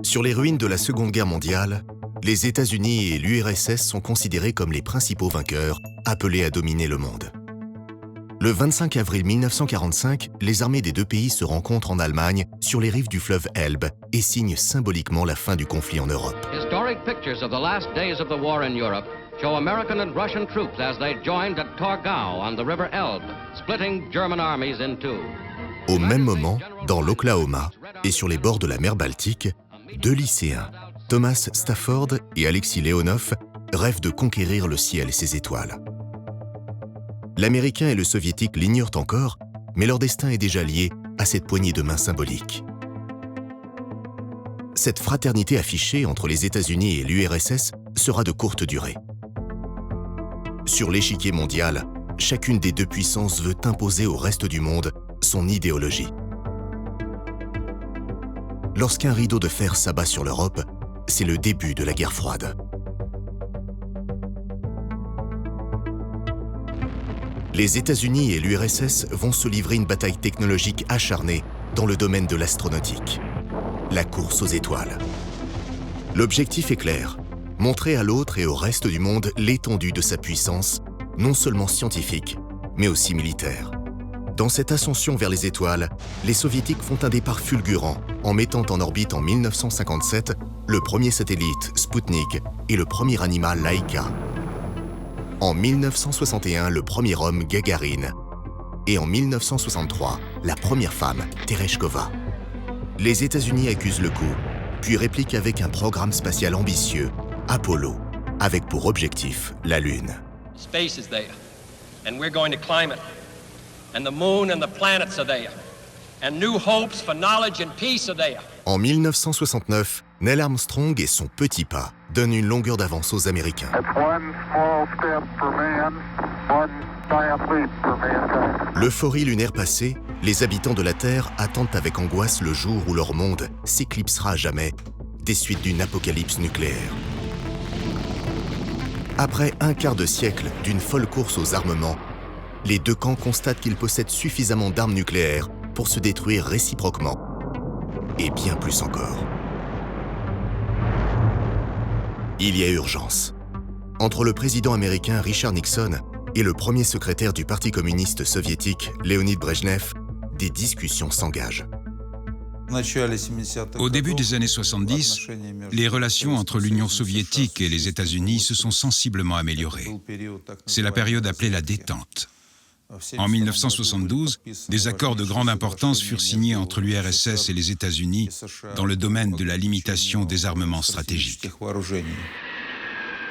Sur les ruines de la Seconde Guerre mondiale, les États-Unis et l'URSS sont considérés comme les principaux vainqueurs, appelés à dominer le monde. Le 25 avril 1945, les armées des deux pays se rencontrent en Allemagne, sur les rives du fleuve Elbe, et signent symboliquement la fin du conflit en Europe. Historic pictures of the last days of the war in Europe show American and Russian troops as they joined at Torgau on the river Elbe, splitting German armies in two. Au même moment, dans l'Oklahoma et sur les bords de la mer Baltique, deux lycéens, Thomas Stafford et Alexis Leonov, rêvent de conquérir le ciel et ses étoiles. L'Américain et le Soviétique l'ignorent encore, mais leur destin est déjà lié à cette poignée de main symbolique. Cette fraternité affichée entre les États-Unis et l'URSS sera de courte durée. Sur l'échiquier mondial, chacune des deux puissances veut imposer au reste du monde son idéologie. Lorsqu'un rideau de fer s'abat sur l'Europe, c'est le début de la guerre froide. Les États-Unis et l'URSS vont se livrer une bataille technologique acharnée dans le domaine de l'astronautique, la course aux étoiles. L'objectif est clair, montrer à l'autre et au reste du monde l'étendue de sa puissance, non seulement scientifique, mais aussi militaire. Dans cette ascension vers les étoiles, les Soviétiques font un départ fulgurant en mettant en orbite en 1957 le premier satellite Sputnik et le premier animal Laika. En 1961, le premier homme Gagarine. Et en 1963, la première femme Tereshkova. Les États-Unis accusent le coup, puis répliquent avec un programme spatial ambitieux, Apollo, avec pour objectif la Lune. Space is there, and we're going to climb it. And the moon and the planets are there. And new hopes for knowledge and peace are there. En 1969, Neil Armstrong et son petit pas donnent une longueur d'avance aux Américains. L'euphorie lunaire passée, les habitants de la Terre attendent avec angoisse le jour où leur monde s'éclipsera à jamais des suites d'une apocalypse nucléaire. Après un quart de siècle d'une folle course aux armements, les deux camps constatent qu'ils possèdent suffisamment d'armes nucléaires pour se détruire réciproquement, et bien plus encore. Il y a urgence. Entre le président américain Richard Nixon et le premier secrétaire du Parti communiste soviétique, Leonid Brejnev, des discussions s'engagent. Au début des années 70, les relations entre l'Union soviétique et les États-Unis se sont sensiblement améliorées. C'est la période appelée la détente. En 1972, des accords de grande importance furent signés entre l'URSS et les États-Unis dans le domaine de la limitation des armements stratégiques.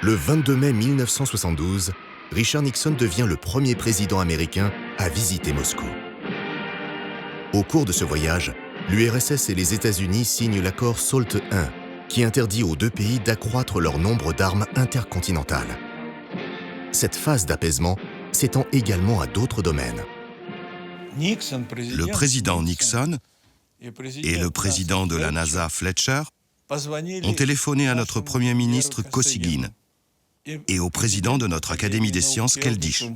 Le 22 mai 1972, Richard Nixon devient le premier président américain à visiter Moscou. Au cours de ce voyage, l'URSS et les États-Unis signent l'accord SALT I, qui interdit aux deux pays d'accroître leur nombre d'armes intercontinentales. Cette phase d'apaisement s'étend également à d'autres domaines. Le président Nixon et le président de la NASA Fletcher ont téléphoné à notre Premier ministre Kosygin et au président de notre Académie des sciences Keldysh.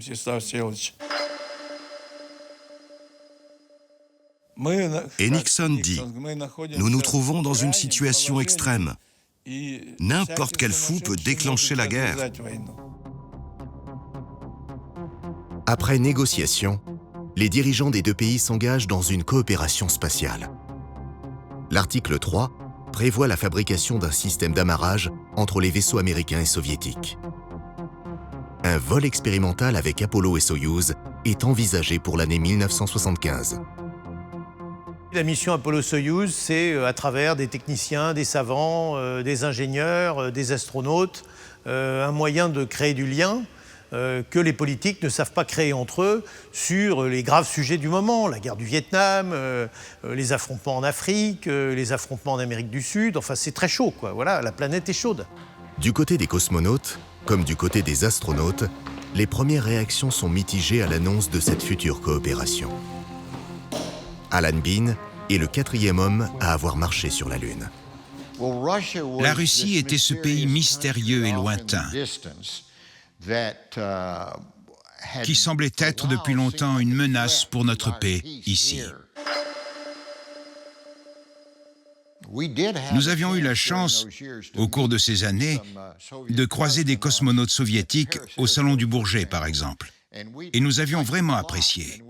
Et Nixon dit « Nous nous trouvons dans une situation extrême. N'importe quel fou peut déclencher la guerre. » Après négociation, les dirigeants des deux pays s'engagent dans une coopération spatiale. L'article 3 prévoit la fabrication d'un système d'amarrage entre les vaisseaux américains et soviétiques. Un vol expérimental avec Apollo et Soyouz est envisagé pour l'année 1975. La mission Apollo-Soyouz, c'est à travers des techniciens, des savants, des ingénieurs, des astronautes, un moyen de créer du lien que les politiques ne savent pas créer entre eux sur les graves sujets du moment, la guerre du Vietnam, les affrontements en Afrique, les affrontements en Amérique du Sud. Enfin, c'est très chaud, quoi. Voilà, la planète est chaude. Du côté des cosmonautes, comme du côté des astronautes, les premières réactions sont mitigées à l'annonce de cette future coopération. Alan Bean est le quatrième homme à avoir marché sur la Lune. La Russie était ce pays mystérieux et lointain, qui semblait être depuis longtemps une menace pour notre paix ici. Nous avions eu la chance, au cours de ces années, de croiser des cosmonautes soviétiques au Salon du Bourget, par exemple. Et nous avions vraiment apprécié.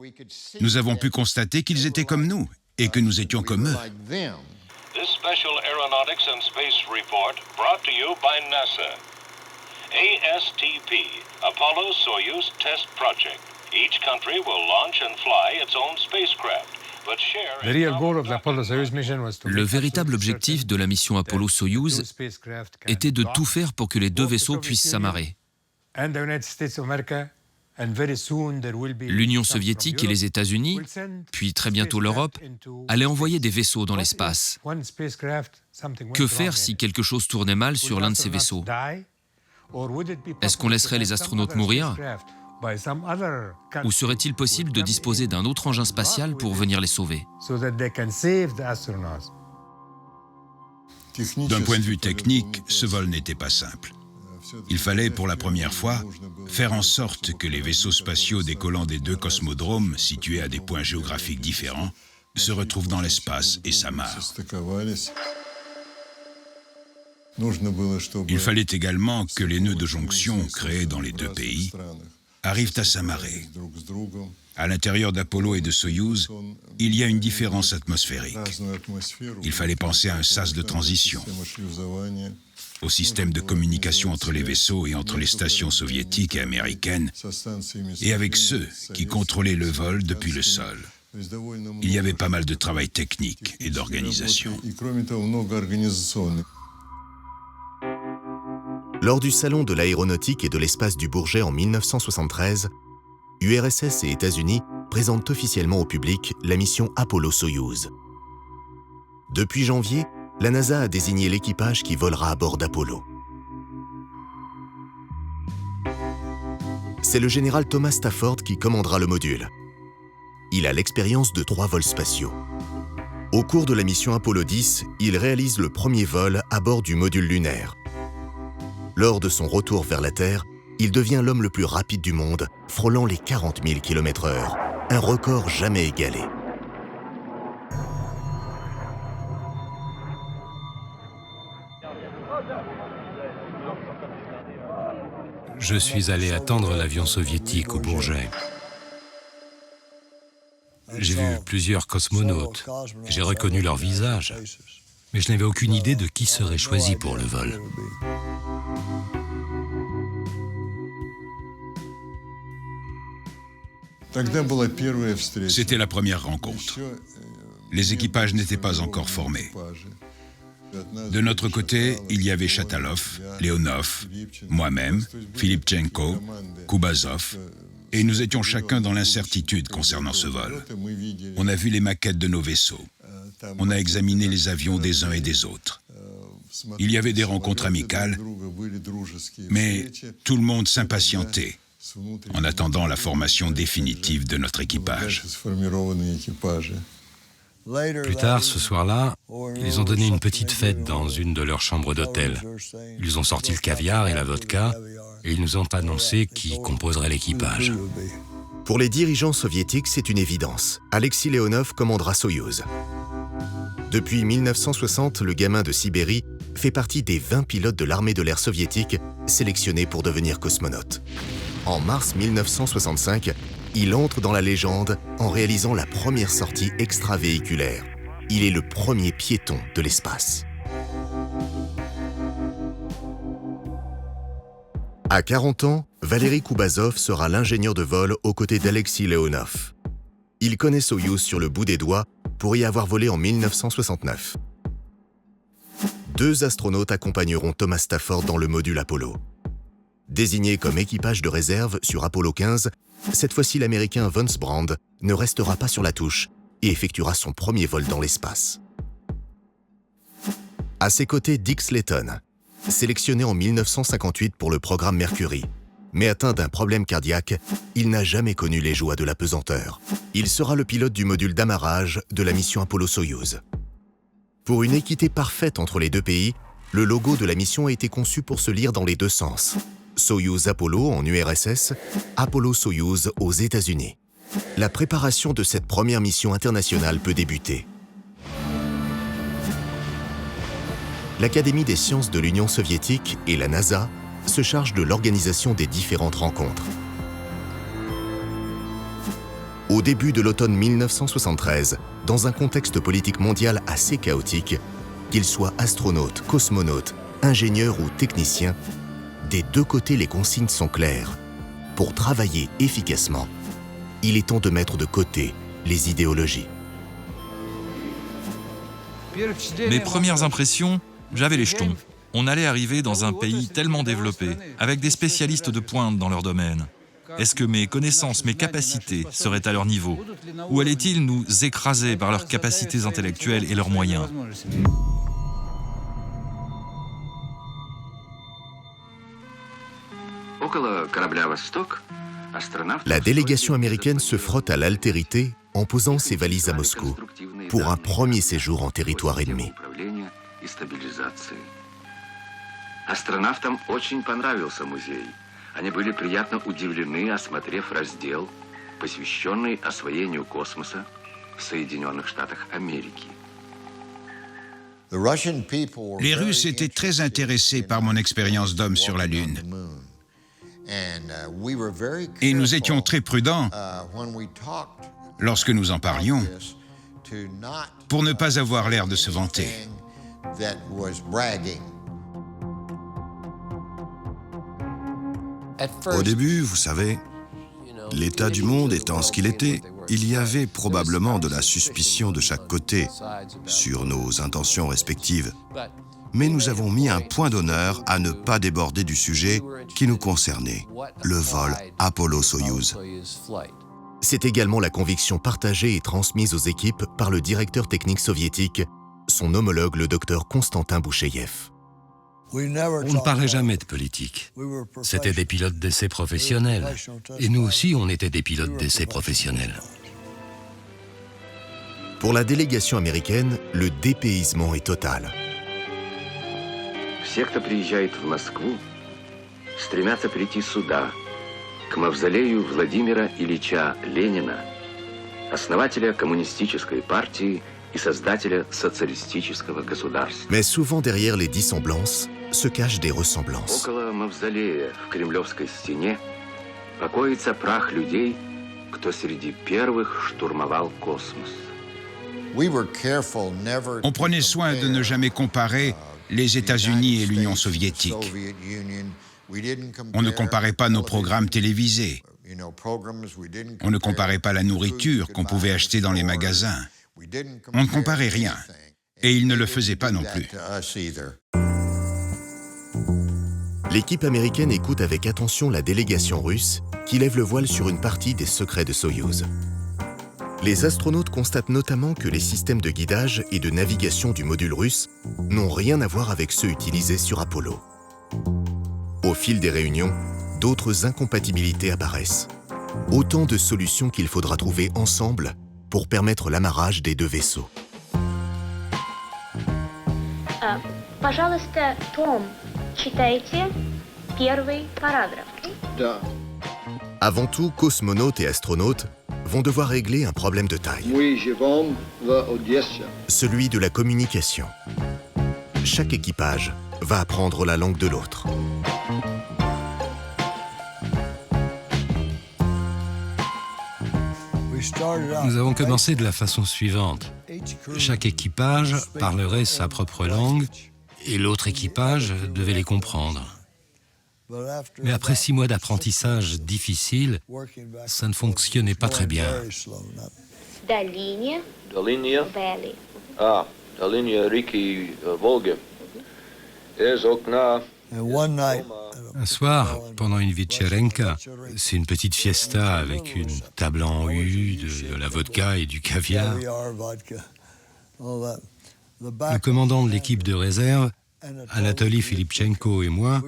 Nous avons pu constater qu'ils étaient comme nous et que nous étions comme eux. This special aeronautics and space report brought to you by NASA. ASTP, Apollo-Soyuz Test Project. Each country will launch and fly its own spacecraft. Le véritable objectif de la mission Apollo-Soyuz était de tout faire pour que les deux vaisseaux puissent s'amarrer. L'Union soviétique et les États-Unis, puis très bientôt l'Europe, allaient envoyer des vaisseaux dans l'espace. Que faire si quelque chose tournait mal sur l'un de ces vaisseaux? Est-ce qu'on laisserait les astronautes mourir? Ou serait-il possible de disposer d'un autre engin spatial pour venir les sauver? D'un point de vue technique, ce vol n'était pas simple. Il fallait, pour la première fois, faire en sorte que les vaisseaux spatiaux décollant des deux cosmodromes, situés à des points géographiques différents, se retrouvent dans l'espace et s'amarrent. Il fallait également que les nœuds de jonction créés dans les deux pays arrivent à s'amarrer. À l'intérieur d'Apollo et de Soyouz, il y a une différence atmosphérique. Il fallait penser à un sas de transition, au système de communication entre les vaisseaux et entre les stations soviétiques et américaines, et avec ceux qui contrôlaient le vol depuis le sol. Il y avait pas mal de travail technique et d'organisation. Lors du Salon de l'aéronautique et de l'espace du Bourget en 1973, URSS et États-Unis présentent officiellement au public la mission Apollo-Soyouz. Depuis janvier, la NASA a désigné l'équipage qui volera à bord d'Apollo. C'est le général Thomas Stafford qui commandera le module. Il a l'expérience de 3 vols spatiaux. Au cours de la mission Apollo 10, il réalise le premier vol à bord du module lunaire. Lors de son retour vers la Terre, il devient l'homme le plus rapide du monde, frôlant les 40 000 km/h, un record jamais égalé. Je suis allé attendre l'avion soviétique au Bourget. J'ai vu plusieurs cosmonautes. J'ai reconnu leur visage, mais je n'avais aucune idée de qui serait choisi pour le vol. C'était la première rencontre. Les équipages n'étaient pas encore formés. De notre côté, il y avait Chatalov, Leonov, moi-même, Filipchenko, Kubazov, et nous étions chacun dans l'incertitude concernant ce vol. On a vu les maquettes de nos vaisseaux. On a examiné les avions des uns et des autres. Il y avait des rencontres amicales, mais tout le monde s'impatientait en attendant la formation définitive de notre équipage. Plus tard, ce soir-là, ils ont donné une petite fête dans une de leurs chambres d'hôtel. Ils ont sorti le caviar et la vodka, et ils nous ont annoncé qui composerait l'équipage. Pour les dirigeants soviétiques, c'est une évidence. Alexis Leonov commandera Soyouz. Depuis 1960, le gamin de Sibérie fait partie des 20 pilotes de l'armée de l'air soviétique sélectionnés pour devenir cosmonautes. En mars 1965, il entre dans la légende en réalisant la première sortie extravéhiculaire. Il est le premier piéton de l'espace. À 40 ans, Valéry Kubazov sera l'ingénieur de vol aux côtés d'Alexis Leonov. Il connaît Soyouz sur le bout des doigts pour y avoir volé en 1969. 2 astronautes accompagneront Thomas Stafford dans le module Apollo. Désigné comme équipage de réserve sur Apollo 15, cette fois-ci l'Américain Vance Brand ne restera pas sur la touche et effectuera son premier vol dans l'espace. À ses côtés, Dick Slayton, sélectionné en 1958 pour le programme Mercury, mais atteint d'un problème cardiaque, il n'a jamais connu les joies de la pesanteur. Il sera le pilote du module d'amarrage de la mission Apollo-Soyouz. Pour une équité parfaite entre les deux pays, le logo de la mission a été conçu pour se lire dans les deux sens. Soyouz Apollo en URSS, Apollo Soyouz aux États-Unis. La préparation de cette première mission internationale peut débuter. l'Académie des sciences de l'Union soviétique et la NASA se chargent de l'organisation des différentes rencontres. Au début de l'automne 1973, dans un contexte politique mondial assez chaotique, qu'ils soient astronautes, cosmonautes, ingénieurs ou techniciens, des deux côtés les consignes sont claires. Pour travailler efficacement, il est temps de mettre de côté les idéologies. Mes premières impressions, j'avais les jetons. On allait arriver dans un pays tellement développé, avec des spécialistes de pointe dans leur domaine. Est-ce que mes connaissances, mes capacités seraient à leur niveau? Ou allaient-ils nous écraser par leurs capacités intellectuelles et leurs moyens? La délégation américaine se frotte à l'altérité en posant ses valises à Moscou pour un premier séjour en territoire ennemi. Астронавтам очень понравился музей. Они были приятно удивлены, осмотрев раздел, посвященный освоению космоса в Соединенных Штатах Америки. Les Russes étaient très intéressés par mon expérience d'homme sur la Lune. Et nous étions très prudents lorsque nous en parlions pour ne pas avoir l'air de se vanter. Au début, vous savez, l'état du monde étant ce qu'il était, il y avait probablement de la suspicion de chaque côté sur nos intentions respectives. Mais nous avons mis un point d'honneur à ne pas déborder du sujet qui nous concernait, le vol Apollo-Soyouz. C'est également la conviction partagée et transmise aux équipes par le directeur technique soviétique, son homologue le docteur Konstantin Boucheyev. On ne parlait jamais de politique. C'était des pilotes d'essai professionnels. Et nous aussi, on était des pilotes d'essai professionnels. Pour la délégation américaine, le dépaysement est total. Все, кто приезжает в Москву, стремятся прийти сюда, к мавзолею Владимира Ильича Ленина, основателя коммунистической партии и создателя социалистического государства. Mais souvent derrière les dissemblances se cachent des ressemblances. Около мавзолея в Кремлевской стене покоится прах людей, кто среди первых штурмовал космос. On prenait soin de ne jamais comparer les États-Unis et l'Union soviétique. On ne comparait pas nos programmes télévisés. On ne comparait pas la nourriture qu'on pouvait acheter dans les magasins. On ne comparait rien. Et ils ne le faisaient pas non plus. L'équipe américaine écoute avec attention la délégation russe qui lève le voile sur une partie des secrets de Soyouz. Les astronautes constatent notamment que les systèmes de guidage et de navigation du module russe n'ont rien à voir avec ceux utilisés sur Apollo. Au fil des réunions, d'autres incompatibilités apparaissent. Autant de solutions qu'il faudra trouver ensemble pour permettre l'amarrage des deux vaisseaux. Пожалуйста, Том, читайте первый параграф. Да. Avant tout, cosmonautes et astronautes vont devoir régler un problème de taille. Celui de la communication. Chaque équipage va apprendre la langue de l'autre. Nous avons commencé de la façon suivante. Chaque équipage parlerait sa propre langue et l'autre équipage devait les comprendre. Mais après 6 mois d'apprentissage difficile, ça ne fonctionnait pas très bien. Un soir, pendant une vetcherenka, c'est une petite fiesta avec une table en U, de la vodka et du caviar. Le commandant de l'équipe de réserve, Anatoly Filipchenko et moi,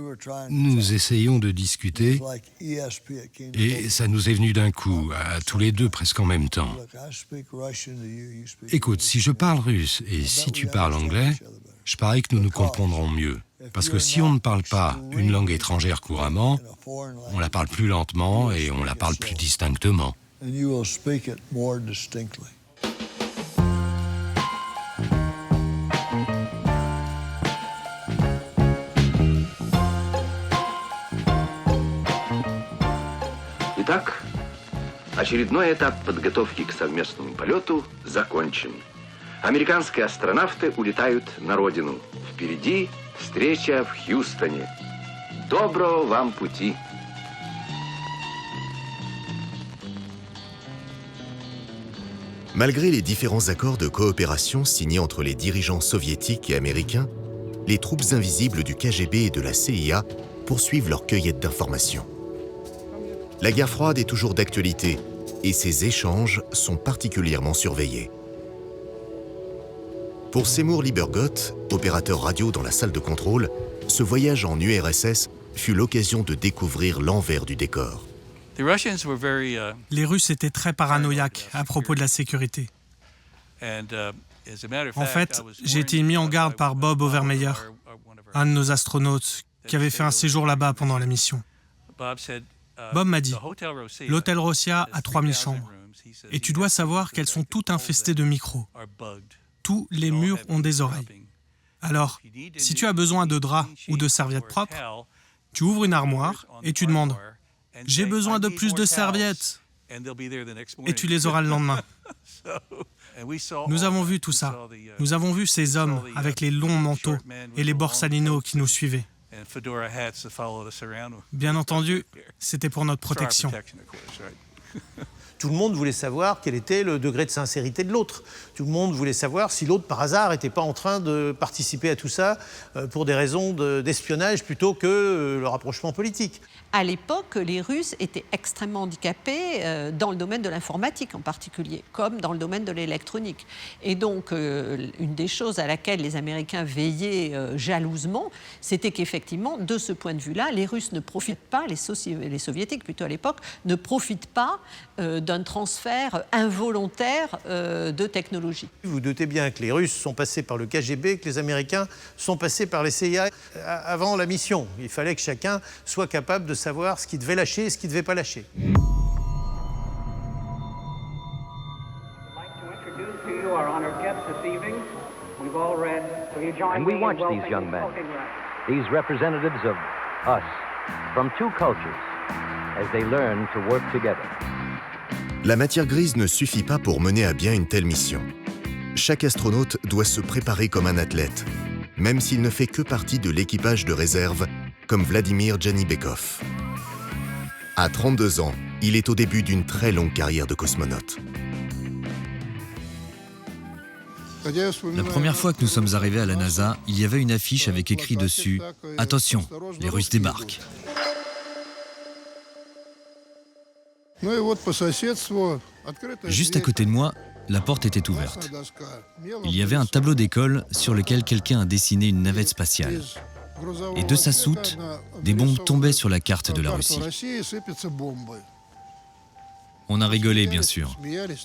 nous essayons de discuter et ça nous est venu d'un coup, à tous les deux presque en même temps. Écoute, si je parle russe et si tu parles anglais, je parie que nous nous comprendrons mieux. Parce que si on ne parle pas une langue étrangère couramment, on la parle plus lentement et on la parle plus distinctement. Очередной этап подготовки к совместному полету закончен. Американские астронавты улетают на родину. Впереди встреча в Хьюстоне. Доброго вам пути! Malgré les différents accords de coopération signés entre les dirigeants soviétiques et américains, les troupes invisibles du KGB et de la CIA poursuivent leur cueillette d'informations. La guerre froide est toujours d'actualité et ces échanges sont particulièrement surveillés. Pour Seymour Liebergott, opérateur radio dans la salle de contrôle, ce voyage en URSS fut l'occasion de découvrir l'envers du décor. Les Russes étaient très paranoïaques à propos de la sécurité. En fait, j'ai été mis en garde par Bob Overmeyer, un de nos astronautes qui avait fait un séjour là-bas pendant la mission. Bob m'a dit, l'hôtel Rosia a 3000 chambres et tu dois savoir qu'elles sont toutes infestées de micros. Tous les murs ont des oreilles. Alors, si tu as besoin de draps ou de serviettes propres, tu ouvres une armoire et tu demandes « J'ai besoin de plus de serviettes !» et tu les auras le lendemain. Nous avons vu tout ça. Nous avons vu ces hommes avec les longs manteaux et les borsalinos qui nous suivaient. Bien entendu, c'était pour notre protection. Tout le monde voulait savoir quel était le degré de sincérité de l'autre. Tout le monde voulait savoir si l'autre, par hasard, n'était pas en train de participer à tout ça pour des raisons d'espionnage plutôt que le rapprochement politique. À l'époque, les Russes étaient extrêmement handicapés dans le domaine de l'informatique en particulier, comme dans le domaine de l'électronique. Et donc, une des choses à laquelle les Américains veillaient jalousement, c'était qu'effectivement, de ce point de vue-là, les Russes ne profitent pas, les Soviétiques plutôt à l'époque, ne profitent pas d'un transfert involontaire de technologie. Vous doutez bien que les Russes sont passés par le KGB, que les Américains sont passés par les CIA avant la mission. Il fallait que chacun soit capable de savoir ce qu'il devait lâcher et ce qu'il ne devait pas lâcher. And we watch these young men, these representatives of us, from two cultures, as they learn to work together. La matière grise ne suffit pas pour mener à bien une telle mission. Chaque astronaute doit se préparer comme un athlète, même s'il ne fait que partie de l'équipage de réserve, comme Vladimir Janibekov. À 32 ans, il est au début d'une très longue carrière de cosmonaute. La première fois que nous sommes arrivés à la NASA, il y avait une affiche avec écrit dessus « Attention, les Russes débarquent ». Juste à côté de moi, la porte était ouverte. Il y avait un tableau d'école sur lequel quelqu'un a dessiné une navette spatiale. Et de sa soute, des bombes tombaient sur la carte de la Russie. On a rigolé, bien sûr,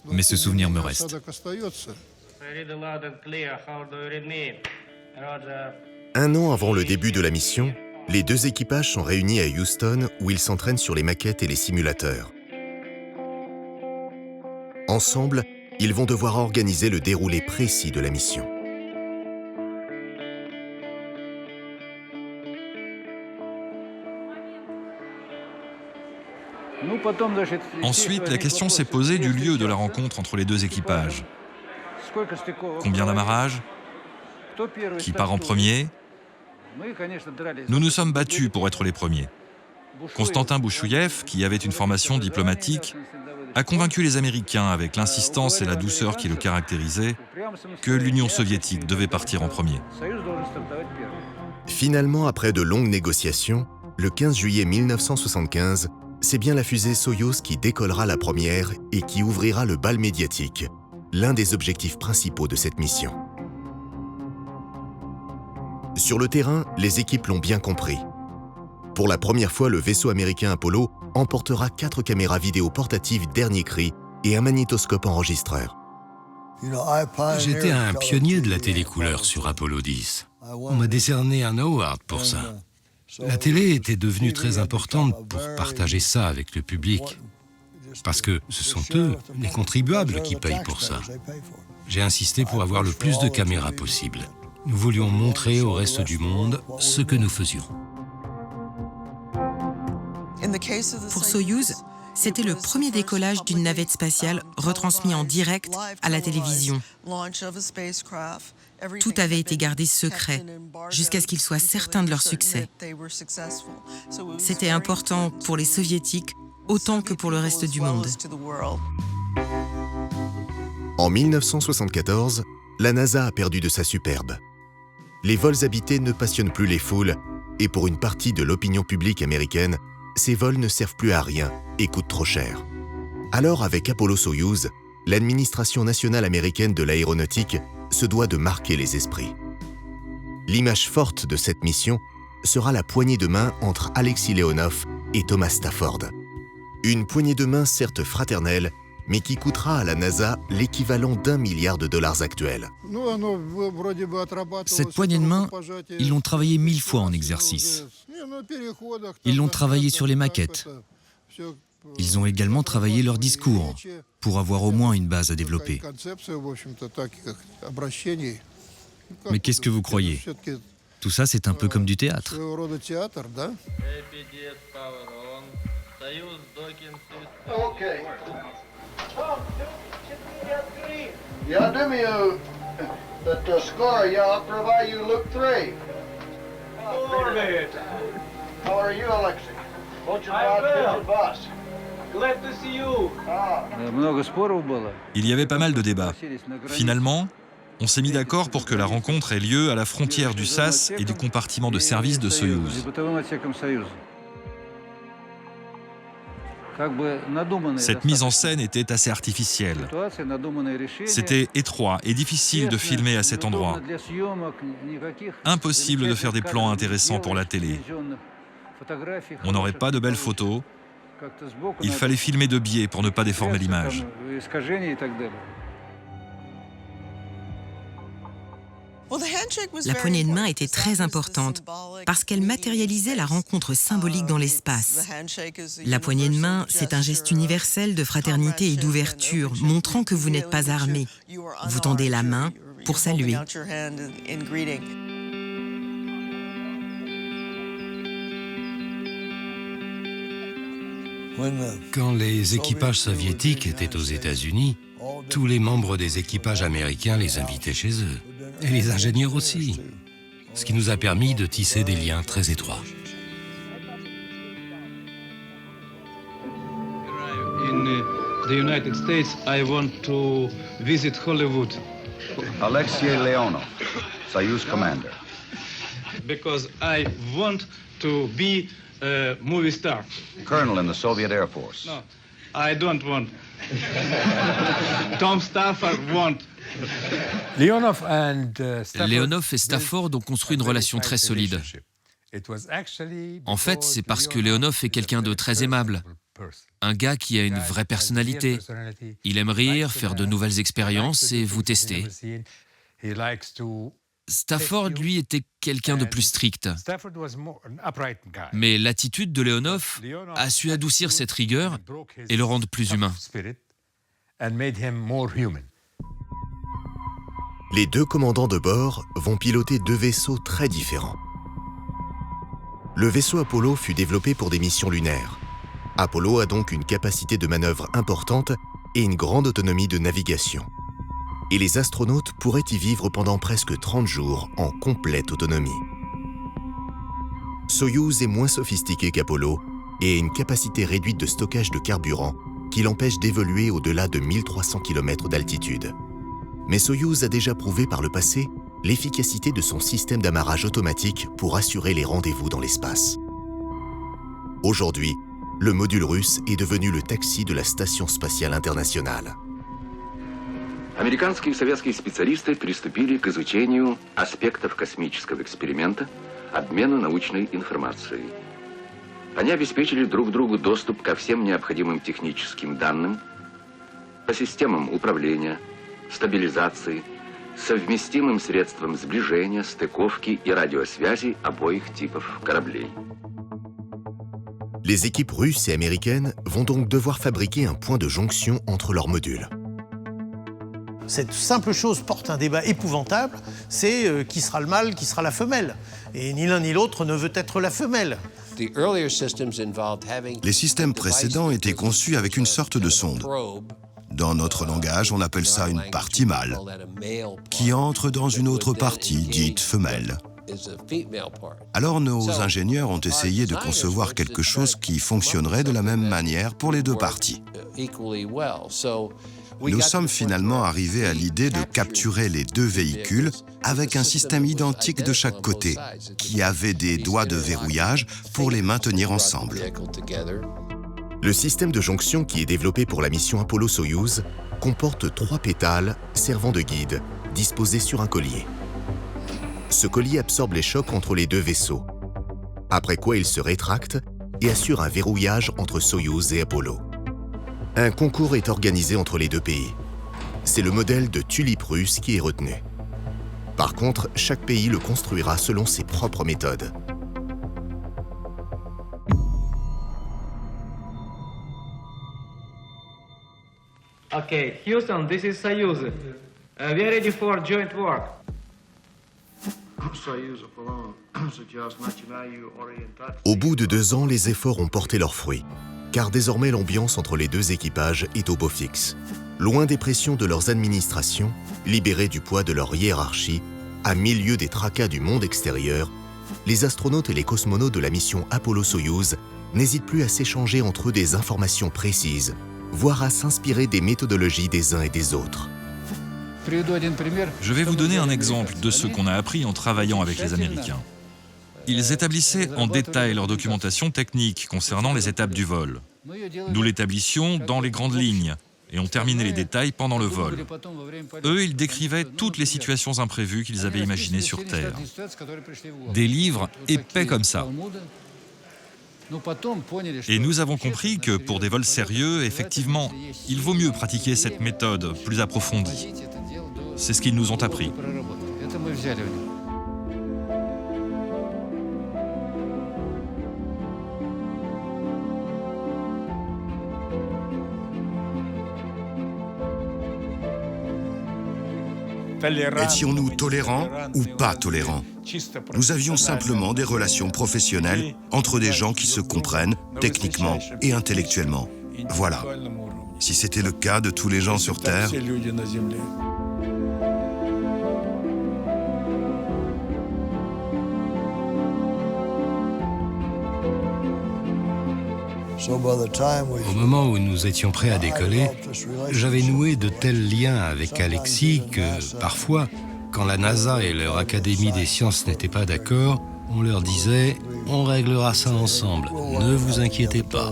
mais ce souvenir me reste. Un an avant le début de la mission, les deux équipages sont réunis à Houston où ils s'entraînent sur les maquettes et les simulateurs. Ensemble, ils vont devoir organiser le déroulé précis de la mission. Ensuite, la question s'est posée du lieu de la rencontre entre les deux équipages. Combien d'amarrages? Qui part en premier? Nous nous sommes battus pour être les premiers. Konstantin Bouchouyev, qui avait une formation diplomatique, a convaincu les Américains, avec l'insistance et la douceur qui le caractérisaient, que l'Union soviétique devait partir en premier. Finalement, après de longues négociations, le 15 juillet 1975, c'est bien la fusée Soyouz qui décollera la première et qui ouvrira le bal médiatique, l'un des objectifs principaux de cette mission. Sur le terrain, les équipes l'ont bien compris. Pour la première fois, le vaisseau américain Apollo emportera 4 caméras vidéo portatives dernier cri et un magnétoscope enregistreur. J'étais un pionnier de la télécouleur sur Apollo 10. On m'a décerné un award pour ça. La télé était devenue très importante pour partager ça avec le public. Parce que ce sont eux, les contribuables, qui payent pour ça. J'ai insisté pour avoir le plus de caméras possible. Nous voulions montrer au reste du monde ce que nous faisions. Pour Soyouz, C'était le premier décollage d'une navette spatiale retransmis en direct à la télévision. Tout avait été gardé secret jusqu'à ce qu'ils soient certains de leur succès. C'était important pour les Soviétiques autant que pour le reste du monde. En 1974, la NASA a perdu de sa superbe. Les vols habités ne passionnent plus les foules et pour une partie de l'opinion publique américaine, ces vols ne servent plus à rien et coûtent trop cher. Alors, avec Apollo-Soyouz, l'administration nationale américaine de l'aéronautique se doit de marquer les esprits. L'image forte de cette mission sera la poignée de main entre Alexis Leonov et Thomas Stafford. Une poignée de main certes fraternelle, mais qui coûtera à la NASA l'équivalent d'1 milliard de dollars actuels. Cette poignée de main, ils l'ont travaillée 1000 fois en exercice. Ils l'ont travaillée sur les maquettes. Ils ont également travaillé leur discours pour avoir au moins une base à développer. Mais qu'est-ce que vous croyez? Tout ça, c'est un peu comme du théâtre. Я думаю, что скоро я отправляю Luke 3. How are you, Alexei? Очень рад видеть вас. Glad to see you. Много споров было. Il y avait pas mal de débats. Finalement, on s'est mis d'accord pour que la rencontre ait lieu à la frontière du SAS et du compartiment de service de Soyouz. Cette mise en scène était assez artificielle. C'était étroit et difficile de filmer à cet endroit. Impossible de faire des plans intéressants pour la télé. On n'aurait pas de belles photos. Il fallait filmer de biais pour ne pas déformer l'image. La poignée de main était très importante parce qu'elle matérialisait la rencontre symbolique dans l'espace. La poignée de main, c'est un geste universel de fraternité et d'ouverture, montrant que vous n'êtes pas armé. Vous tendez la main pour saluer. Quand les équipages soviétiques étaient aux États-Unis, tous les membres des équipages américains les invitaient chez eux. Et les ingénieurs aussi. Ce qui nous a permis de tisser des liens très étroits. In the United States, I want to visit Hollywood. Alexei Leonov, Soyuz commander. Because I want to be a movie star. Colonel in the Soviet Air Force. No, I don't want. Tom Stafford want. Leonov et Stafford ont construit une relation très solide. En fait, c'est parce que Leonov est quelqu'un de très aimable, un gars qui a une vraie personnalité. Il aime rire, faire de nouvelles expériences et vous tester. Stafford, lui, était quelqu'un de plus strict. Mais l'attitude de Leonov a su adoucir cette rigueur et le rendre plus humain. Les deux commandants de bord vont piloter deux vaisseaux très différents. Le vaisseau Apollo fut développé pour des missions lunaires. Apollo a donc une capacité de manœuvre importante et une grande autonomie de navigation. Et les astronautes pourraient y vivre pendant presque 30 jours en complète autonomie. Soyouz est moins sophistiqué qu'Apollo et a une capacité réduite de stockage de carburant qui l'empêche d'évoluer au-delà de 1300 km d'altitude. Mais Soyouz a déjà prouvé par le passé l'efficacité de son système d'amarrage automatique pour assurer les rendez-vous dans l'espace. Aujourd'hui, le module russe est devenu le taxi de la Station spatiale internationale. Американские и советские специалисты приступили к изучению аспектов космического эксперимента, обмену научной информацией. Они обеспечили друг другу доступ ко всем необходимым техническим данным, по системам управления, стабилизации, совместимым средствам сближения, стыковки и радиосвязи обоих типов кораблей. Les équipes russes et américaines vont donc devoir fabriquer un point de jonction entre leurs modules. Cette simple chose porte un débat épouvantable, c'est qui sera le mâle, qui sera la femelle. Et ni l'un ni l'autre ne veut être la femelle. Les systèmes précédents étaient conçus avec une sorte de sonde. Dans notre langage, on appelle ça une partie mâle, qui entre dans une autre partie dite femelle. Alors nos ingénieurs ont essayé de concevoir quelque chose qui fonctionnerait de la même manière pour les deux parties. Nous sommes finalement arrivés à l'idée de capturer les deux véhicules avec un système identique de chaque côté, qui avait des doigts de verrouillage pour les maintenir ensemble. Le système de jonction qui est développé pour la mission Apollo-Soyouz comporte 3 pétales servant de guide, disposés sur un collier. Ce collier absorbe les chocs entre les deux vaisseaux, après quoi il se rétracte et assure un verrouillage entre Soyouz et Apollo. Un concours est organisé entre les deux pays. C'est le modèle de tulipe russe qui est retenu. Par contre, chaque pays le construira selon ses propres méthodes. Okay, Houston, this is Soyuz. We are ready for joint work. Au bout de 2 ans, les efforts ont porté leurs fruits, car désormais l'ambiance entre les deux équipages est au beau fixe. Loin des pressions de leurs administrations, libérés du poids de leur hiérarchie, à milieu des tracas du monde extérieur, les astronautes et les cosmonautes de la mission Apollo-Soyouz n'hésitent plus à s'échanger entre eux des informations précises, voire à s'inspirer des méthodologies des uns et des autres. Je vais vous donner un exemple de ce qu'on a appris en travaillant avec les Américains. Ils établissaient en détail leur documentation technique concernant les étapes du vol. Nous l'établissions dans les grandes lignes et on terminait les détails pendant le vol. Eux, ils décrivaient toutes les situations imprévues qu'ils avaient imaginées sur Terre. Des livres épais comme ça. Et nous avons compris que pour des vols sérieux, effectivement, il vaut mieux pratiquer cette méthode plus approfondie. C'est ce qu'ils nous ont appris. Étions-nous tolérants ou pas tolérants? Nous avions simplement des relations professionnelles entre des gens qui se comprennent techniquement et intellectuellement. Voilà. Si c'était le cas de tous les gens sur Terre, au moment où nous étions prêts à décoller, j'avais noué de tels liens avec Alexis que, parfois, quand la NASA et leur Académie des sciences n'étaient pas d'accord, on leur disait « On réglera ça ensemble, ne vous inquiétez pas ».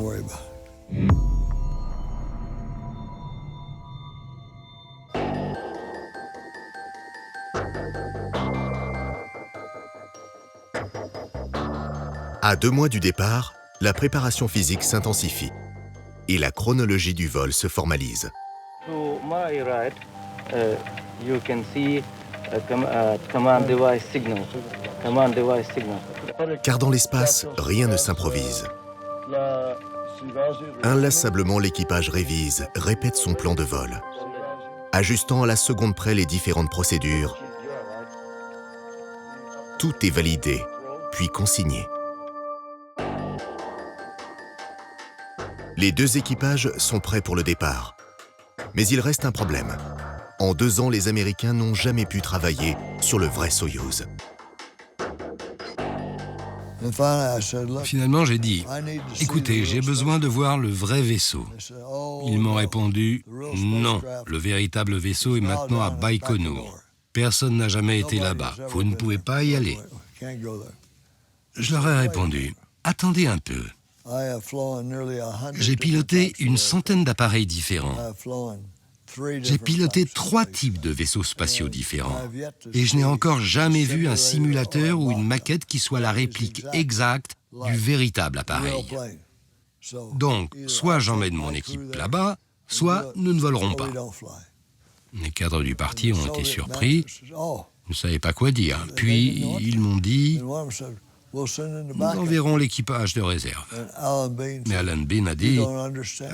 À 2 mois du départ, la préparation physique s'intensifie et la chronologie du vol se formalise. To my right, you can see command device signal. Command device signal. Car dans l'espace, rien ne s'improvise. Inlassablement, l'équipage révise, répète son plan de vol, ajustant à la seconde près les différentes procédures. Tout est validé, puis consigné. Les 2 équipages sont prêts pour le départ. Mais il reste un problème. En 2 ans, les Américains n'ont jamais pu travailler sur le vrai Soyouz. Finalement, j'ai dit « Écoutez, j'ai besoin de voir le vrai vaisseau ». Ils m'ont répondu « Non, le véritable vaisseau est maintenant à Baïkonour. Personne n'a jamais été là-bas. Vous ne pouvez pas y aller. » Je leur ai répondu « Attendez un peu. J'ai piloté une centaine d'appareils différents. J'ai piloté 3 types de vaisseaux spatiaux différents. Et je n'ai encore jamais vu un simulateur ou une maquette qui soit la réplique exacte du véritable appareil. Donc, soit j'emmène mon équipe là-bas, soit nous ne volerons pas. » Les cadres du parti ont été surpris, ne savaient pas quoi dire. Puis, ils m'ont dit « Nous enverrons l'équipage de réserve. Mais Alan Bean a dit,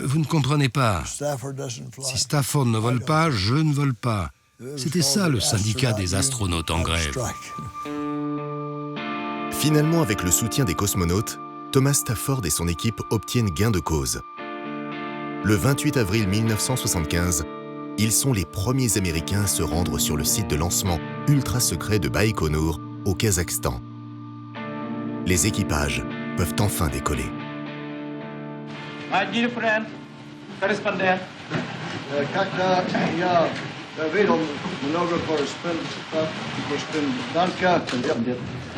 vous ne comprenez pas. Si Stafford ne vole pas, je ne vole pas. C'était ça le syndicat des astronautes en grève. Finalement, avec le soutien des cosmonautes, Thomas Stafford et son équipe obtiennent gain de cause. Le 28 avril 1975, ils sont les premiers Américains à se rendre sur le site de lancement ultra secret de Baïkonour, au Kazakhstan. Les équipages peuvent enfin décoller. My dear friend, correspondent. Jag vet om några korrespondenter.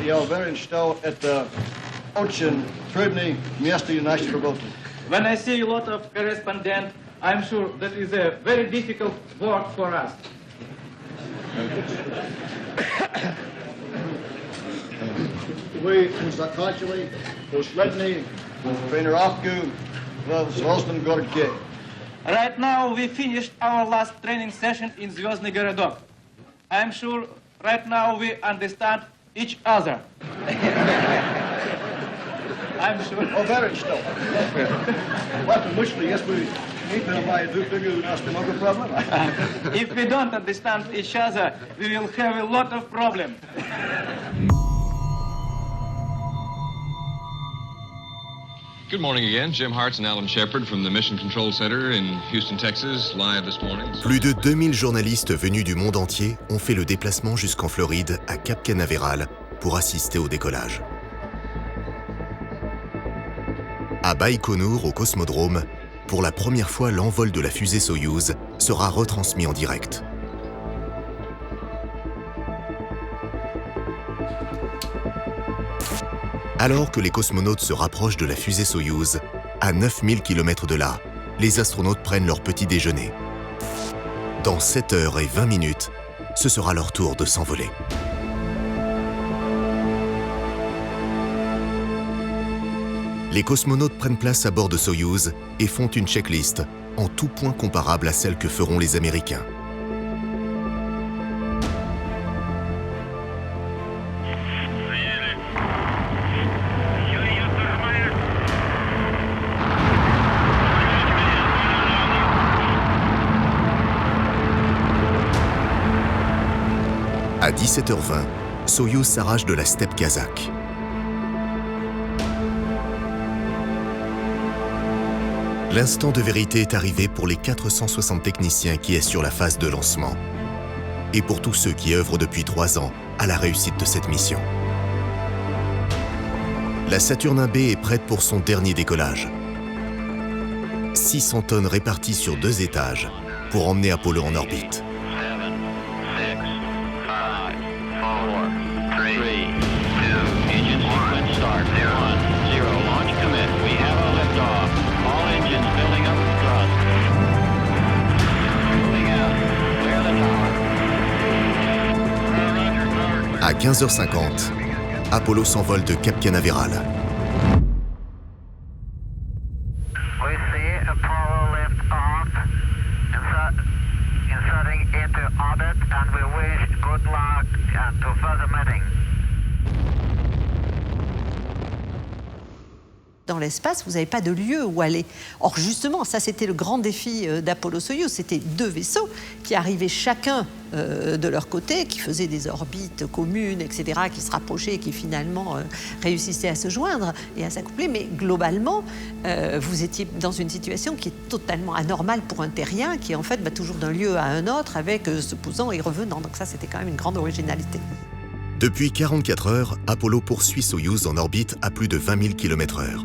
Jag var stå ett ocean tribune miasta United Roboto. When I see a lot of correspondent, I'm sure that is a very difficult work for us. We zakachili, poslední, trenirovku, Звездный городке. Right now we finished our last training session in Звездный городок. I'm sure right now we understand each other. I'm sure. Oh, very still. What muchly, yes, we need to buy a do figure and ask them other problem. If we don't understand each other, we will have a lot of problems. Good morning again. Jim Hartz and Alan Shepard from the Mission Control Center in Houston, Texas, live this morning. Plus de 2000 journalistes venus du monde entier ont fait le déplacement jusqu'en Floride, à Cap Canaveral, pour assister au décollage. À Baïkonour, au Cosmodrome, pour la première fois, l'envol de la fusée Soyouz sera retransmis en direct. Alors que les cosmonautes se rapprochent de la fusée Soyouz, à 9000 km de là, les astronautes prennent leur petit déjeuner. Dans 7h20, ce sera leur tour de s'envoler. Les cosmonautes prennent place à bord de Soyouz et font une checklist en tout point comparable à celle que feront les Américains. À 17h20, Soyouz s'arrache de la steppe kazakh. L'instant de vérité est arrivé pour les 460 techniciens qui assurent la phase de lancement et pour tous ceux qui œuvrent depuis 3 ans à la réussite de cette mission. La Saturne B est prête pour son dernier décollage. 600 tonnes réparties sur 2 étages pour emmener Apollo en orbite. À 15h50, Apollo s'envole de Cap Canaveral. Dans l'espace, vous n'avez pas de lieu où aller. Or, justement, ça, c'était le grand défi d'Apollo-Soyouz. C'était 2 vaisseaux qui arrivaient chacun de leur côté, qui faisaient des orbites communes, etc., qui se rapprochaient et qui, finalement, réussissaient à se joindre et à s'accoupler. Mais globalement, vous étiez dans une situation qui est totalement anormale pour un terrien, qui, en fait, va toujours d'un lieu à un autre avec se posant et revenant. Donc ça, c'était quand même une grande originalité. Depuis 44 heures, Apollo poursuit Soyouz en orbite à plus de 20 000 km/h.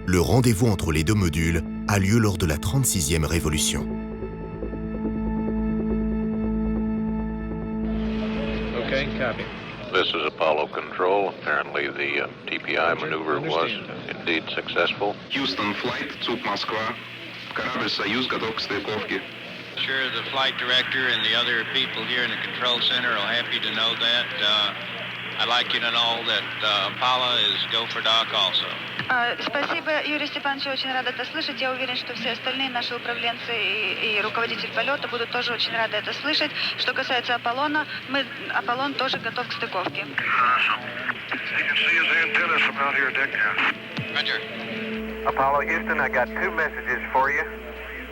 Le rendez-vous entre les 2 modules a lieu lors de la 36e révolution. Okay, copy. This is Apollo Control. Apparently the TPI maneuver was indeed successful. Houston flight, Zug Москва. Корабль Союз готов к стыковке. Sure, the flight director and the other people here in the control center are happy to know that. I'd like you to know that Apollo is go for Doc also. Спасибо, Юрий Степанович, очень рада это слышать. Я уверен, что все остальные наши управленцы и руководитель полета будут тоже очень рады это слышать. Что касается Аполлона, Аполлон тоже готов к стыковке. Хорошо. You can see his antennas from out here, Dick. Roger. Apollo, Houston, I got 2 messages for you.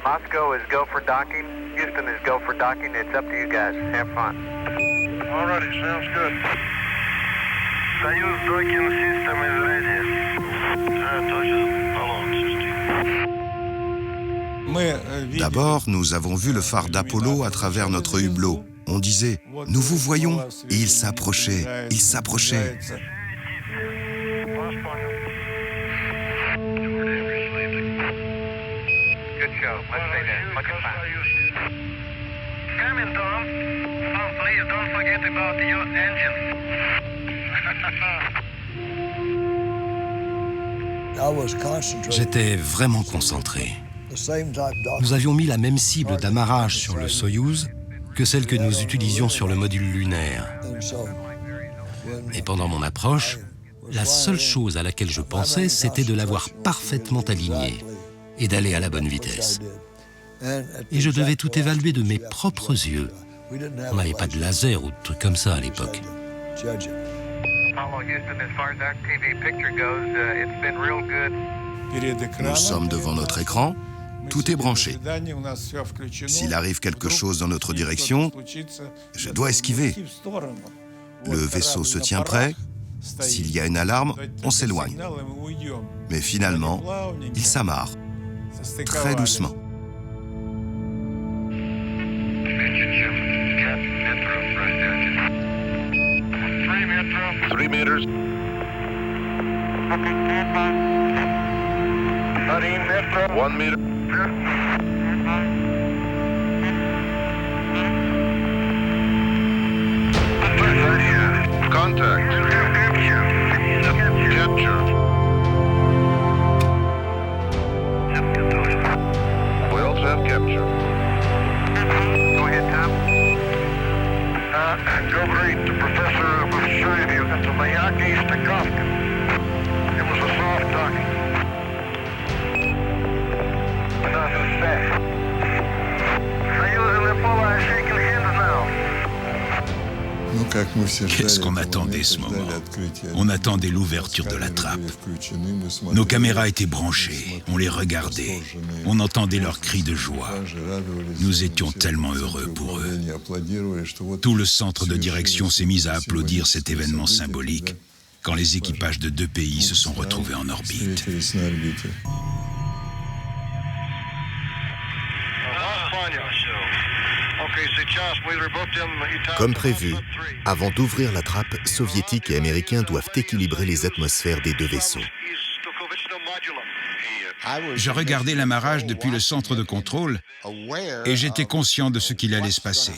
Moscow is go for docking. Houston is go for docking. It's up to you guys. Have fun. Alrighty, sounds good. Soyuz docking system is ready. D'abord, nous avons vu le phare d'Apollo à travers notre hublot. On disait « Nous vous voyons » et il s'approchait, il s'approchait. Good show. Let's stay there. Look at fun. Come in, Tom. Tom, please don't forget about your engine. J'étais vraiment concentré. Nous avions mis la même cible d'amarrage sur le Soyouz que celle que nous utilisions sur le module lunaire. Et pendant mon approche, la seule chose à laquelle je pensais, c'était de l'avoir parfaitement aligné et d'aller à la bonne vitesse. Et je devais tout évaluer de mes propres yeux. On n'avait pas de laser ou de trucs comme ça à l'époque. Nous sommes devant notre écran, tout est branché. S'il arrive quelque chose dans notre direction, je dois esquiver. Le vaisseau se tient prêt. S'il y a une alarme, on s'éloigne. Mais finalement, il s'amarre, très doucement. Three meters. 1 meter. Contact. Capture. We also have capture. Go ahead, Tom. Go great. The professor was showing you that the Mayaki Stakovka. It was a soft docking. Enough is said. Soyuz and Apollo are shaking hands now. Qu'est-ce qu'on attendait ce moment? On attendait l'ouverture de la trappe. Nos caméras étaient branchées, on les regardait, on entendait leurs cris de joie. Nous étions tellement heureux pour eux. Tout le centre de direction s'est mis à applaudir cet événement symbolique quand les équipages de 2 pays se sont retrouvés en orbite. Comme prévu, avant d'ouvrir la trappe, soviétiques et américains doivent équilibrer les atmosphères des 2 vaisseaux. Je regardais l'amarrage depuis le centre de contrôle et j'étais conscient de ce qu'il allait se passer.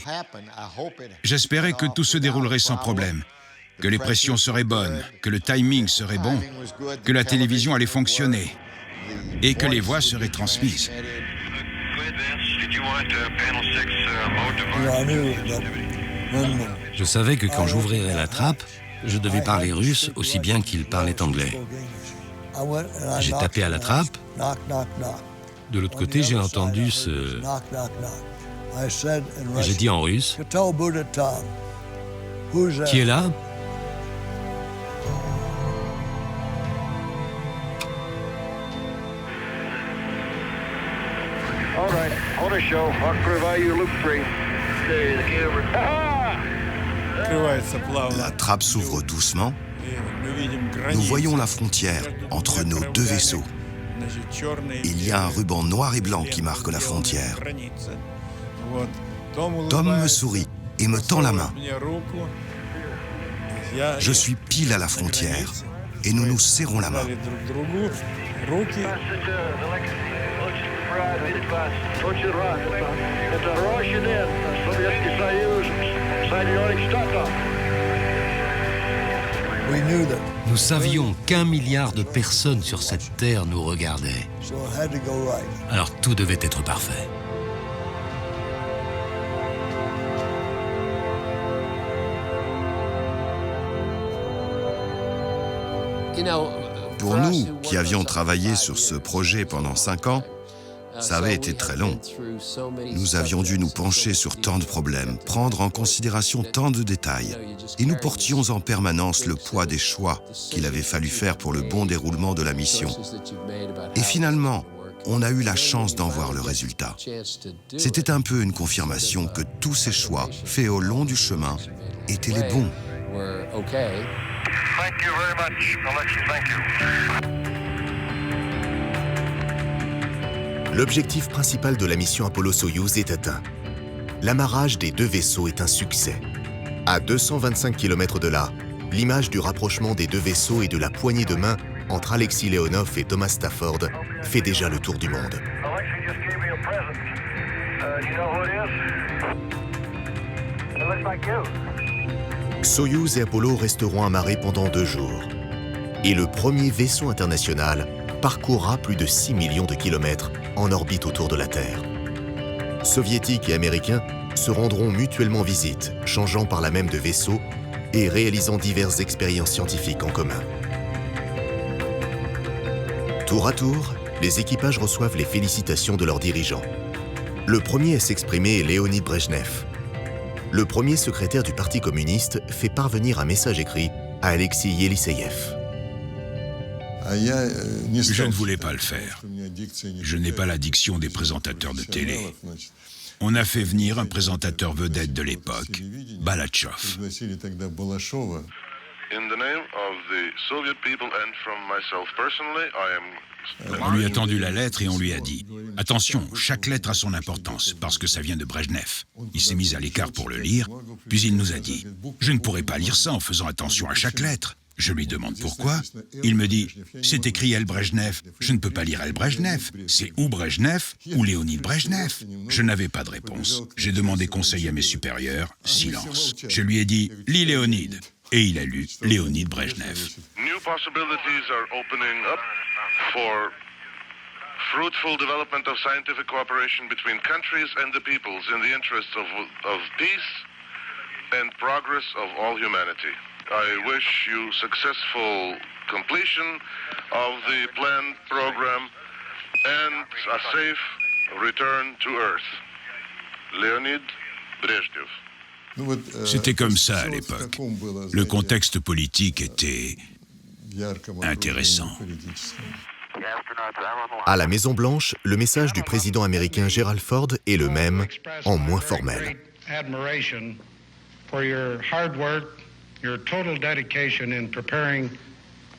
J'espérais que tout se déroulerait sans problème, que les pressions seraient bonnes, que le timing serait bon, que la télévision allait fonctionner et que les voix seraient transmises. Je savais que quand j'ouvrirais la trappe, je devais parler russe aussi bien qu'il parlait anglais. J'ai tapé à la trappe. De l'autre côté, j'ai entendu ce... J'ai dit en russe. Qui est là? All right, on a show. Открываю loop 3. La trappe s'ouvre doucement. Nous voyons la frontière entre nos 2 vaisseaux. Il y a un ruban noir et blanc qui marque la frontière. Tom me sourit et me tend la main. Je suis pile à la frontière et nous nous serrons la main. Nous savions qu'1 milliard de personnes sur cette terre nous regardaient. Alors tout devait être parfait. Pour nous, qui avions travaillé sur ce projet pendant 5 ans, ça avait été très long. Nous avions dû nous pencher sur tant de problèmes, prendre en considération tant de détails, et nous portions en permanence le poids des choix qu'il avait fallu faire pour le bon déroulement de la mission. Et finalement, on a eu la chance d'en voir le résultat. C'était un peu une confirmation que tous ces choix, faits au long du chemin, étaient les bons. Thank you very much, Alexei. Thank you. L'objectif principal de la mission Apollo-Soyouz est atteint. L'amarrage des 2 vaisseaux est un succès. À 225 km de là, l'image du rapprochement des 2 vaisseaux et de la poignée de main entre Alexei Leonov et Thomas Stafford fait déjà le tour du monde. Alexei just gave me a present. You know who it is? It looks like you. Soyouz et Apollo resteront amarrés pendant 2 jours. Et le premier vaisseau international parcourra plus de 6 millions de kilomètres en orbite autour de la Terre. Soviétiques et Américains se rendront mutuellement visite, changeant par là même de vaisseau et réalisant diverses expériences scientifiques en commun. Tour à tour, les équipages reçoivent les félicitations de leurs dirigeants. Le premier à s'exprimer est Léonid Brejnev. Le premier secrétaire du Parti communiste fait parvenir un message écrit à Alexei Yeliseyev. Je ne voulais pas le faire. Je n'ai pas la diction des présentateurs de télé. On a fait venir un présentateur vedette de l'époque, Balatchov. On lui a tendu la lettre et on lui a dit « Attention, chaque lettre a son importance, parce que ça vient de Brejnev. » Il s'est mis à l'écart pour le lire, puis il nous a dit « Je ne pourrai pas lire ça en faisant attention à chaque lettre. » Je lui demande pourquoi. Il me dit « C'est écrit El Brejnev. Je ne peux pas lire El Brejnev. C'est ou Brejnev ou Léonid Brejnev. » Je n'avais pas de réponse. J'ai demandé conseil à mes supérieurs. Silence. Je lui ai dit « Lis Léonid. » Et il a lu Léonid Brejnev. New possibilities are opening up for fruitful development of scientific cooperation between countries and the peoples in the interests of peace and progress of all humanity. I wish you successful completion of the planned program and a safe return to Earth. Leonid Brejnev. C'était comme ça à l'époque. Le contexte politique était intéressant. À la Maison-Blanche, le message du président américain Gerald Ford est le même, en moins formel. Your total dedication in preparing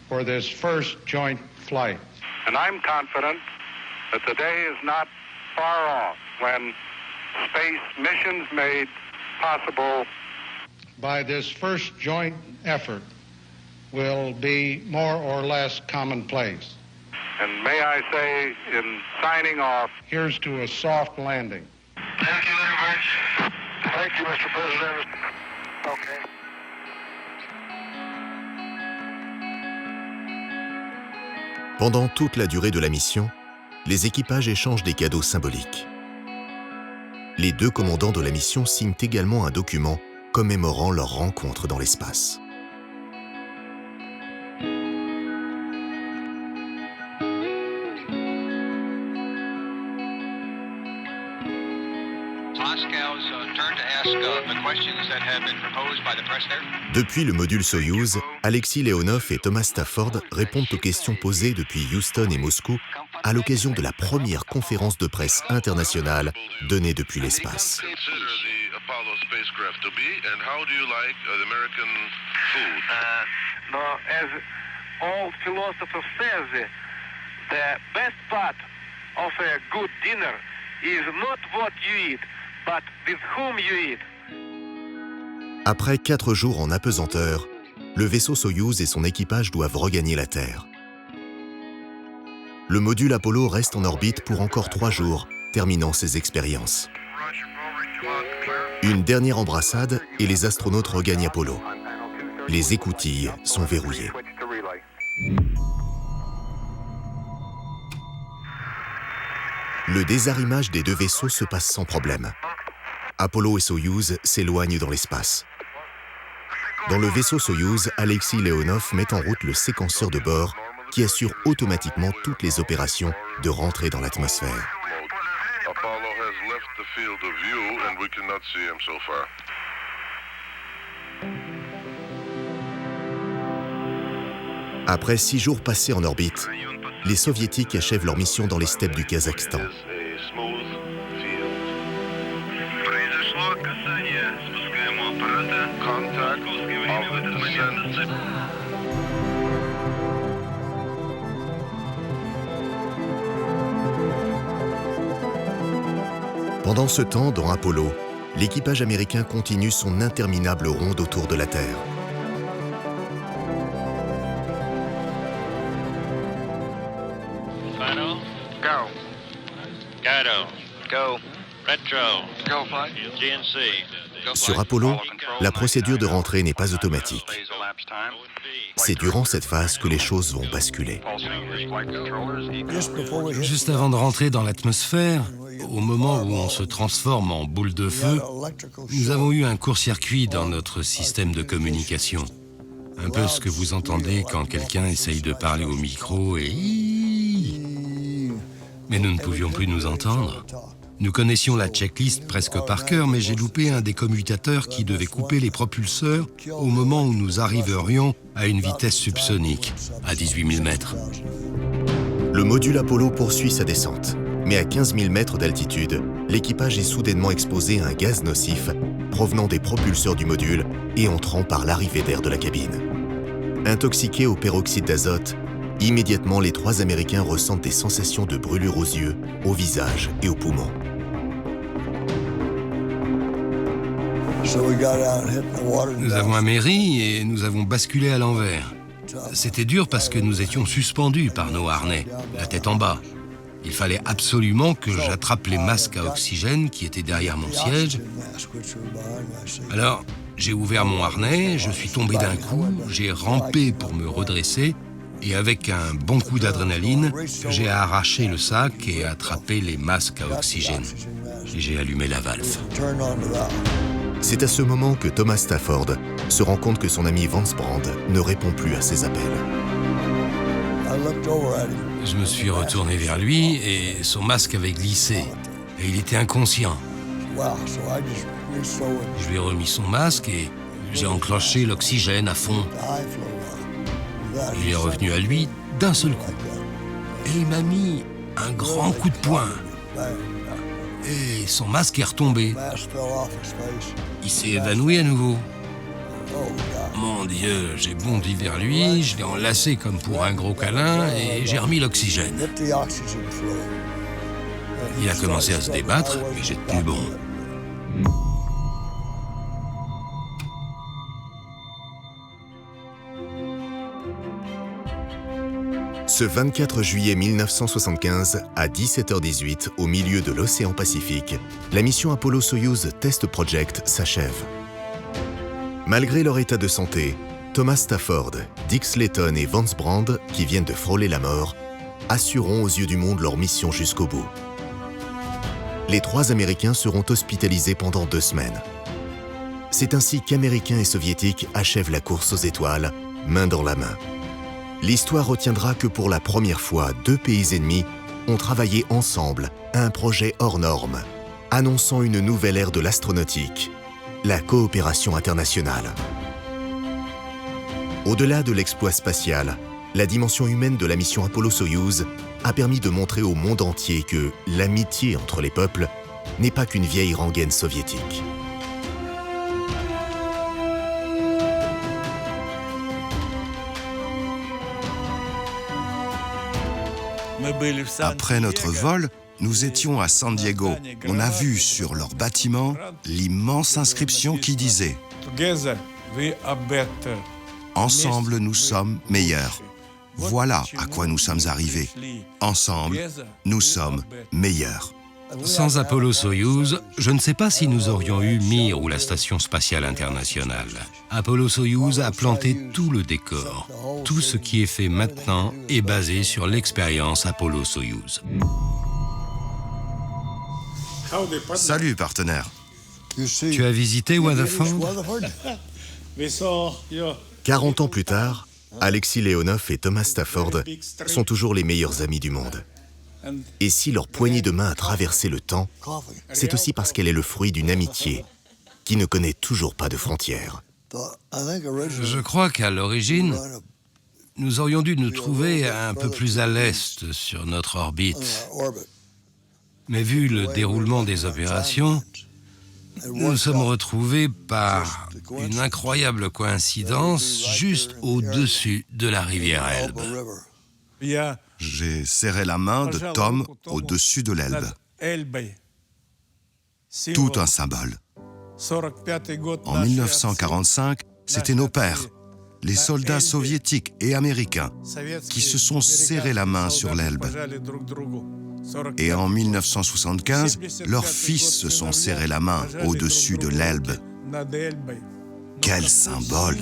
for this first joint flight. And I'm confident that the day is not far off when space missions made possible by this first joint effort will be more or less commonplace. And may I say, in signing off, here's to a soft landing. Thank you very much. Thank you, Mr. President. Okay. Pendant toute la durée de la mission, les équipages échangent des cadeaux symboliques. Les 2 commandants de la mission signent également un document commémorant leur rencontre dans l'espace. Depuis le module Soyouz, Alexei Leonov et Thomas Stafford répondent aux questions posées depuis Houston et Moscou à l'occasion de la première conférence de presse internationale donnée depuis l'espace. Après 4 jours en apesanteur, le vaisseau Soyouz et son équipage doivent regagner la Terre. Le module Apollo reste en orbite pour encore 3 jours, terminant ses expériences. Une dernière embrassade et les astronautes regagnent Apollo. Les écoutilles sont verrouillées. Le désarrimage des 2 vaisseaux se passe sans problème. Apollo et Soyouz s'éloignent dans l'espace. Dans le vaisseau Soyouz, Alexei Leonov met en route le séquenceur de bord qui assure automatiquement toutes les opérations de rentrée dans l'atmosphère. Apollo has left the field of view and we cannot see him so far. Après 6 jours passés en orbite, les Soviétiques achèvent leur mission dans les steppes du Kazakhstan. Pendant ce temps, dans Apollo, l'équipage américain continue son interminable ronde autour de la Terre. Go. Guido. Go. Retro. Go, flight. GNC. Sur Apollo, la procédure de rentrée n'est pas automatique. C'est durant cette phase que les choses vont basculer. Juste avant de rentrer dans l'atmosphère, au moment où on se transforme en boule de feu, nous avons eu un court-circuit dans notre système de communication. Un peu ce que vous entendez quand quelqu'un essaye de parler au micro et... Mais nous ne pouvions plus nous entendre. Nous connaissions la checklist presque par cœur, mais j'ai loupé un des commutateurs qui devait couper les propulseurs au moment où nous arriverions à une vitesse subsonique, à 18 000 mètres. Le module Apollo poursuit sa descente, mais à 15 000 mètres d'altitude, l'équipage est soudainement exposé à un gaz nocif provenant des propulseurs du module et entrant par l'arrivée d'air de la cabine. Intoxiqués au peroxyde d'azote, immédiatement les 3 Américains ressentent des sensations de brûlure aux yeux, au visage et aux poumons. Nous avons améri et nous avons basculé à l'envers. C'était dur parce que nous étions suspendus par nos harnais, la tête en bas. Il fallait absolument que j'attrape les masques à oxygène qui étaient derrière mon siège. Alors, j'ai ouvert mon harnais, je suis tombé d'un coup, j'ai rampé pour me redresser et avec un bon coup d'adrénaline, j'ai arraché le sac et attrapé les masques à oxygène. Et j'ai allumé la valve. C'est à ce moment que Thomas Stafford se rend compte que son ami Vance Brand ne répond plus à ses appels. Je me suis retourné vers lui et son masque avait glissé. Et il était inconscient. Je lui ai remis son masque et j'ai enclenché l'oxygène à fond. Il est revenu à lui d'un seul coup. Et il m'a mis un grand coup de poing. Et son masque est retombé. Il s'est évanoui à nouveau. Mon Dieu, j'ai bondi vers lui, je l'ai enlacé comme pour un gros câlin et j'ai remis l'oxygène. Il a commencé à se débattre, mais j'ai tenu bon. Ce 24 juillet 1975, à 17h18, au milieu de l'océan Pacifique, la mission Apollo-Soyouz Test Project s'achève. Malgré leur état de santé, Thomas Stafford, Dick Slayton et Vance Brand, qui viennent de frôler la mort, assureront aux yeux du monde leur mission jusqu'au bout. Les 3 Américains seront hospitalisés pendant 2 semaines. C'est ainsi qu'Américains et Soviétiques achèvent la course aux étoiles, main dans la main. L'histoire retiendra que pour la première fois, 2 pays ennemis ont travaillé ensemble à un projet hors norme, annonçant une nouvelle ère de l'astronautique, la coopération internationale. Au-delà de l'exploit spatial, la dimension humaine de la mission Apollo-Soyouz a permis de montrer au monde entier que l'amitié entre les peuples n'est pas qu'une vieille rengaine soviétique. Après notre vol, nous étions à San Diego. On a vu sur leur bâtiment l'immense inscription qui disait « Ensemble, nous sommes meilleurs ». Voilà à quoi nous sommes arrivés. Ensemble, nous sommes meilleurs. Sans Apollo-Soyouz, je ne sais pas si nous aurions eu Mir ou la Station spatiale internationale. Apollo-Soyouz a planté tout le décor. Tout ce qui est fait maintenant est basé sur l'expérience Apollo-Soyouz. Salut, partenaire. Tu as visité Weatherford ? 40 ans plus tard, Alexis Leonov et Thomas Stafford sont toujours les meilleurs amis du monde. Et si leur poignée de main a traversé le temps, c'est aussi parce qu'elle est le fruit d'une amitié qui ne connaît toujours pas de frontières. Je crois qu'à l'origine, nous aurions dû nous trouver un peu plus à l'est sur notre orbite. Mais vu le déroulement des opérations, nous nous sommes retrouvés par une incroyable coïncidence juste au-dessus de la rivière Elbe. J'ai serré la main de Tom au-dessus de l'Elbe. Tout un symbole. En 1945, c'était nos pères, les soldats soviétiques et américains, qui se sont serrés la main sur l'Elbe. Et en 1975, leurs fils se sont serrés la main au-dessus de l'Elbe. Quel symbole!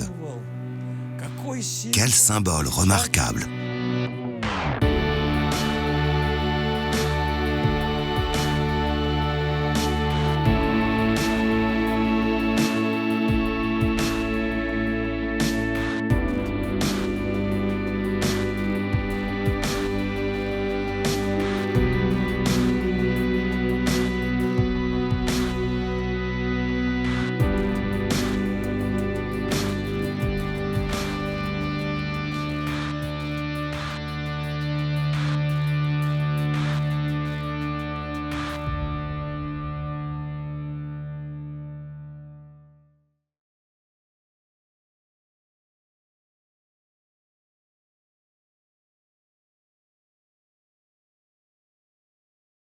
Quel symbole remarquable!